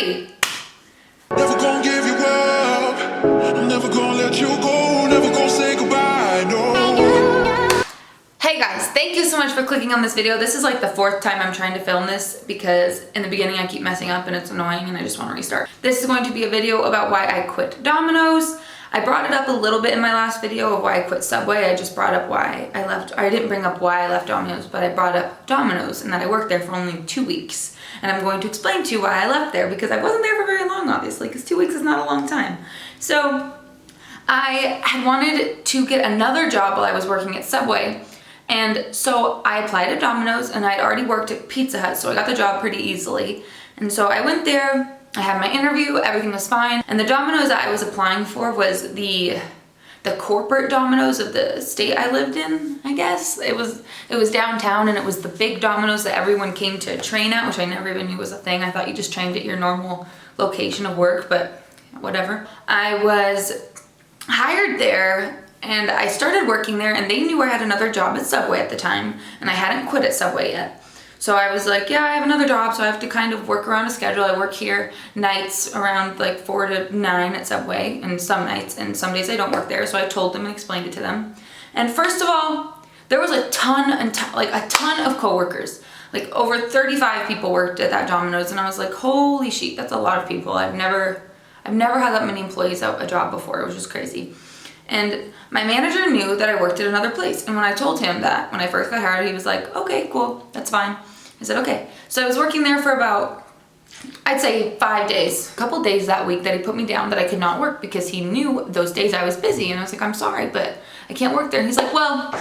3. Never gonna give you up. I'm never gonna let you go. Never gonna say goodbye, no. Hey guys, thank you so much for clicking on this video. This is like the 4th time I'm trying to film this because in the beginning I keep messing up and it's annoying and I just want to restart. This is going to be a video about why I quit Domino's. I brought it up a little bit in my last video of why I quit Subway. I just brought up why I left. I didn't bring up why I left Domino's, but I brought up Domino's and that I worked there for only 2 weeks. And I'm going to explain to you why I left there because I wasn't there for very long, obviously, because 2 weeks is not a long time. So I had wanted to get another job while I was working at Subway. And so I applied at Domino's and I'd already worked at Pizza Hut, so I got the job pretty easily. And so I went there, I had my interview, everything was fine. And the Domino's that I was applying for was the corporate Domino's of the state I lived in, I guess. It was downtown and it was the big Domino's that everyone came to train at, which I never even knew was a thing. I thought you just trained at your normal location of work, but whatever. I was hired there and I started working there and they knew I had another job at Subway at the time and I hadn't quit at Subway yet. So I was like, yeah, I have another job, so I have to kind of work around a schedule. I work here nights around like 4 to 9 at Subway and some nights, and some days I don't work there. So I told them and explained it to them. And first of all, there was a ton of coworkers. Like over 35 people worked at that Domino's and I was like, holy shit, that's a lot of people. I've never had that many employees at a job before. It was just crazy. And my manager knew that I worked at another place. And when I told him that, when I first got hired, he was like, okay, cool, that's fine. I said, okay. So I was working there for about, I'd say 5 days, a couple days that week that he put me down that I could not work because he knew those days I was busy. And I was like, I'm sorry, but I can't work there. And he's like, well,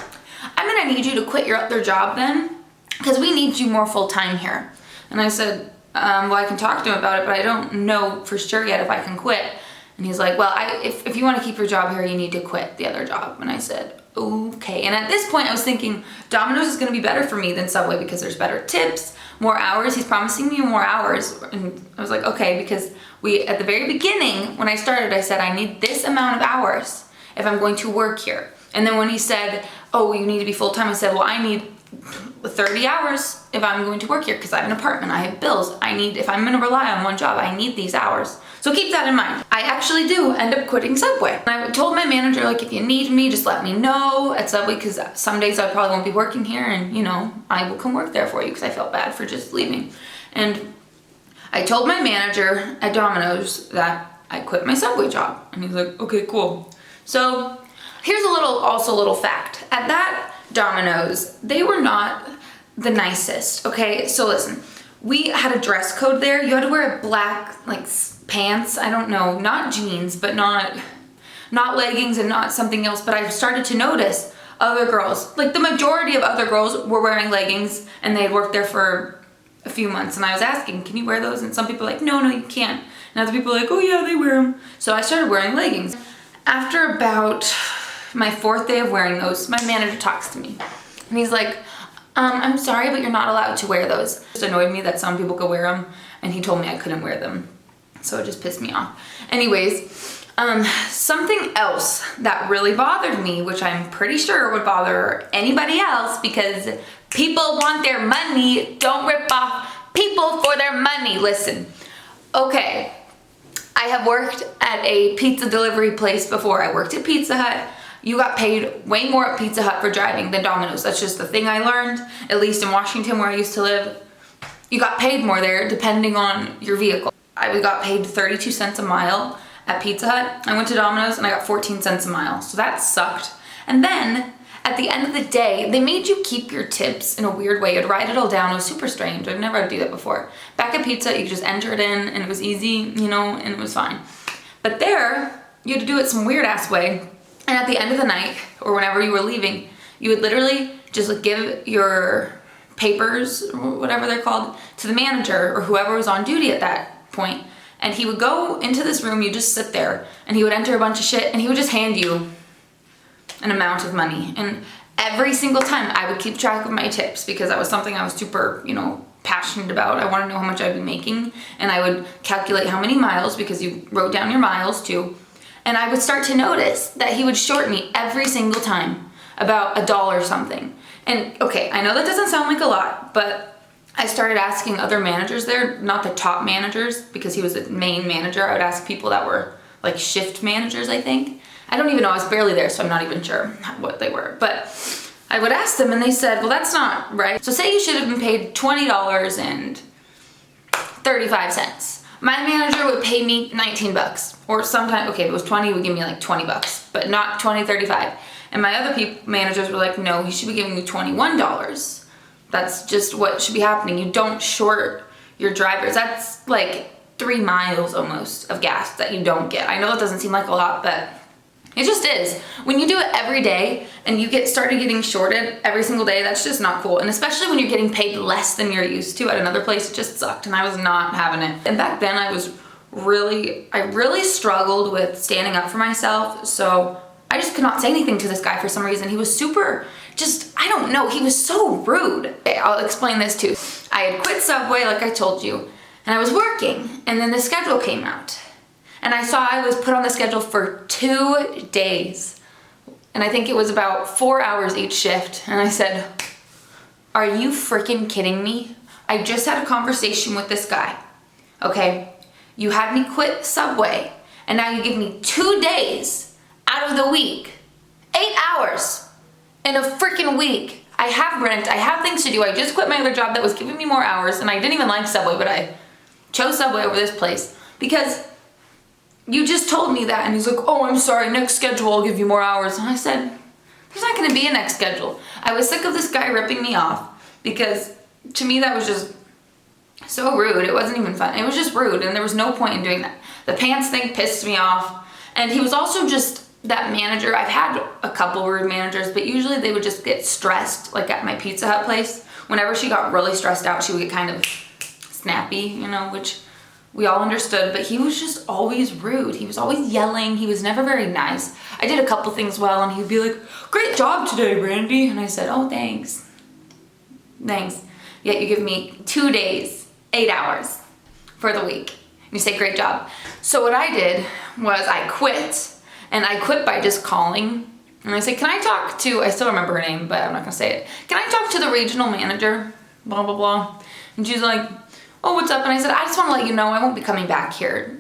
I'm gonna need you to quit your other job then because we need you more full time here. And I said, well, I can talk to him about it, but I don't know for sure yet if I can quit. And he's like, well, if you want to keep your job here, you need to quit the other job. And I said, okay. And at this point I was thinking Domino's is going to be better for me than Subway because there's better tips, more hours. He's promising me more hours. And I was like, okay, because at the very beginning when I started, I said, I need this amount of hours if I'm going to work here. And then when he said, oh, you need to be full-time, I said, well, I need 30 hours if I'm going to work here because I have an apartment, I have bills. If I'm going to rely on one job, I need these hours. So keep that in mind. I actually do end up quitting Subway. And I told my manager, like, if you need me, just let me know at Subway because some days I probably won't be working here and, you know, I will come work there for you because I felt bad for just leaving. And I told my manager at Domino's that I quit my Subway job. And he's like, okay, cool. So here's also a little fact. At that Domino's, they were not the nicest, okay? So listen, we had a dress code there. You had to wear a black, like, pants, I don't know, not jeans, but not leggings and not something else, but I started to notice other girls, like the majority of other girls were wearing leggings and they had worked there for a few months and I was asking, can you wear those? And some people were like, no, you can't. And other people were like, oh yeah, they wear them. So I started wearing leggings. After about my 4th day of wearing those, my manager talks to me and he's like, I'm sorry, but you're not allowed to wear those. It just annoyed me that some people could wear them and he told me I couldn't wear them. So it just pissed me off. Anyways, something else that really bothered me, which I'm pretty sure would bother anybody else because people want their money. Don't rip off people for their money. Listen, okay, I have worked at a pizza delivery place before. I worked at Pizza Hut. You got paid way more at Pizza Hut for driving than Domino's. That's just the thing I learned, at least in Washington where I used to live. You got paid more there depending on your vehicle. I got paid 32 cents a mile at Pizza Hut. I went to Domino's and I got 14 cents a mile. So that sucked. And then at the end of the day, they made you keep your tips in a weird way. You'd write it all down. It was super strange. I've never had to do that before. Back at Pizza, you could just enter it in and it was easy, you know, and it was fine. But there, you had to do it some weird ass way. And at the end of the night or whenever you were leaving, you would literally just like give your papers or whatever they're called to the manager or whoever was on duty at that point, and he would go into this room, you just sit there, and he would enter a bunch of shit, and he would just hand you an amount of money. And every single time I would keep track of my tips because that was something I was super, you know, passionate about. I want to know how much I'd be making, and I would calculate how many miles because you wrote down your miles too. And I would start to notice that he would short me every single time about $1 something. And okay, I know that doesn't sound like a lot, but I started asking other managers there, not the top managers, because he was the main manager. I would ask people that were like shift managers, I think. I don't even know, I was barely there, so I'm not even sure what they were. But I would ask them and they said, well, that's not right. So say you should have been paid $20.35. My manager would pay me 19 bucks. Or sometimes, okay, if it was 20, he would give me like 20 bucks, but not 20.35. And my other managers were like, no, he should be giving you $21. That's just what should be happening. You don't short your drivers. That's like 3 miles almost of gas that you don't get. I know it doesn't seem like a lot, but it just is. When you do it every day and you started getting shorted every single day, that's just not cool. And especially when you're getting paid less than you're used to at another place, it just sucked and I was not having it. And back then I really struggled with standing up for myself. So I just could not say anything to this guy for some reason. He was super, I don't know, he was so rude. Okay, I'll explain this too. I had quit Subway like I told you, and I was working, and then the schedule came out. And I saw I was put on the schedule for 2 days. And I think it was about 4 hours each shift. And I said, are you freaking kidding me? I just had a conversation with this guy, okay? You had me quit Subway, and now you give me 2 days out of the week. 8 hours in a freaking week. I have rent, I have things to do. I just quit my other job that was giving me more hours, and I didn't even like Subway, but I chose Subway over this place because you just told me that. And he's like, oh, I'm sorry, next schedule I'll give you more hours. And I said, there's not gonna be a next schedule. I was sick of this guy ripping me off because to me that was just so rude. It wasn't even fun. It was just rude, and there was no point in doing that. The pants thing pissed me off. And he was also just that manager. I've had a couple rude managers, but usually they would just get stressed, like at my Pizza Hut place. Whenever she got really stressed out, she would get kind of snappy, you know, which we all understood, but he was just always rude. He was always yelling. He was never very nice. I did a couple things well, and he'd be like, great job today, Brandy. And I said, oh, thanks. Thanks. Yet you give me 2 days, 8 hours for the week. And you say, great job. So what I did was I quit, and I quit by just calling. And I said, can I talk to, I still remember her name, but I'm not gonna say it. Can I talk to the regional manager? Blah, blah, blah. And she's like, oh, what's up? And I said, I just wanna let you know I won't be coming back here.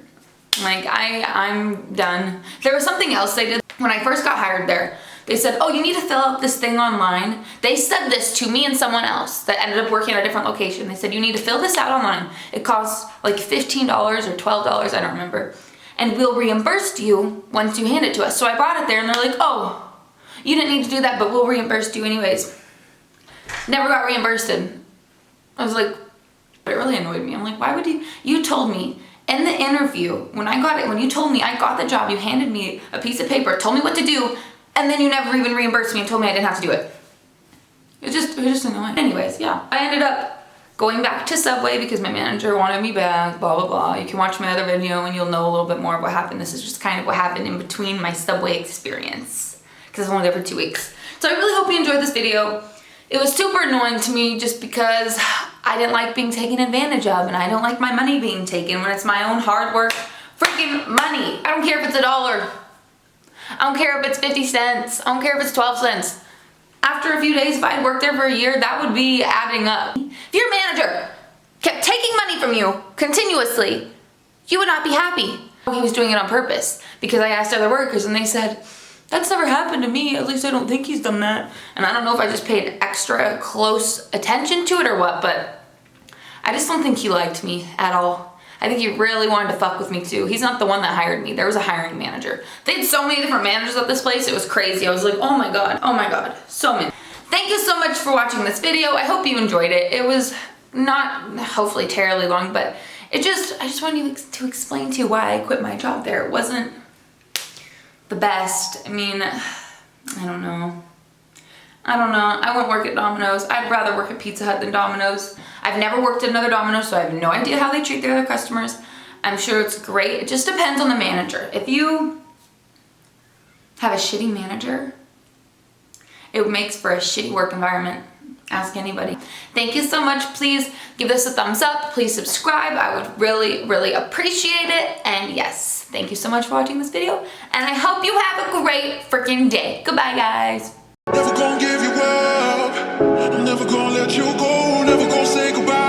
Like, I'm done. There was something else they did. When I first got hired there, they said, oh, you need to fill out this thing online. They said this to me and someone else that ended up working at a different location. They said, you need to fill this out online. It costs like $15 or $12, I don't remember. And we'll reimburse you once you hand it to us. So I brought it there, and they're like, oh, you didn't need to do that, but we'll reimburse you anyways. Never got reimbursed. I was like, but it really annoyed me. I'm like, why would you told me in the interview, when you told me I got the job, you handed me a piece of paper, told me what to do, and then you never even reimbursed me and told me I didn't have to do it. It was just annoying. Anyways, yeah. I ended up going back to Subway because my manager wanted me back, blah, blah, blah. You can watch my other video and you'll know a little bit more of what happened. This is just kind of what happened in between my Subway experience because I was only there for 2 weeks. So I really hope you enjoyed this video. It was super annoying to me just because I didn't like being taken advantage of, and I don't like my money being taken when it's my own hard work freaking money. I don't care if it's $1. I don't care if it's 50 cents. I don't care if it's 12 cents. After a few days, if I had worked there for a year, that would be adding up. If your manager kept taking money from you continuously, you would not be happy. He was doing it on purpose because I asked other workers and they said, that's never happened to me. At least I don't think he's done that. And I don't know if I just paid extra close attention to it or what, but I just don't think he liked me at all. I think he really wanted to fuck with me too. He's not the one that hired me. There was a hiring manager. They had so many different managers at this place. It was crazy. I was like, oh my God, so many. Thank you so much for watching this video. I hope you enjoyed it. It was not hopefully terribly long, but I just wanted to explain to you why I quit my job there. It wasn't the best. I mean, I don't know. I won't work at Domino's. I'd rather work at Pizza Hut than Domino's. I've never worked at another Domino's, so I have no idea how they treat their other customers. I'm sure it's great. It just depends on the manager. If you have a shitty manager, it makes for a shitty work environment. Ask anybody. Thank you so much. Please give this a thumbs up. Please subscribe. I would really, really appreciate it. And yes, thank you so much for watching this video. And I hope you have a great freaking day. Goodbye, guys. Never gonna give you up. I'm never gonna let you go. Never gonna say goodbye.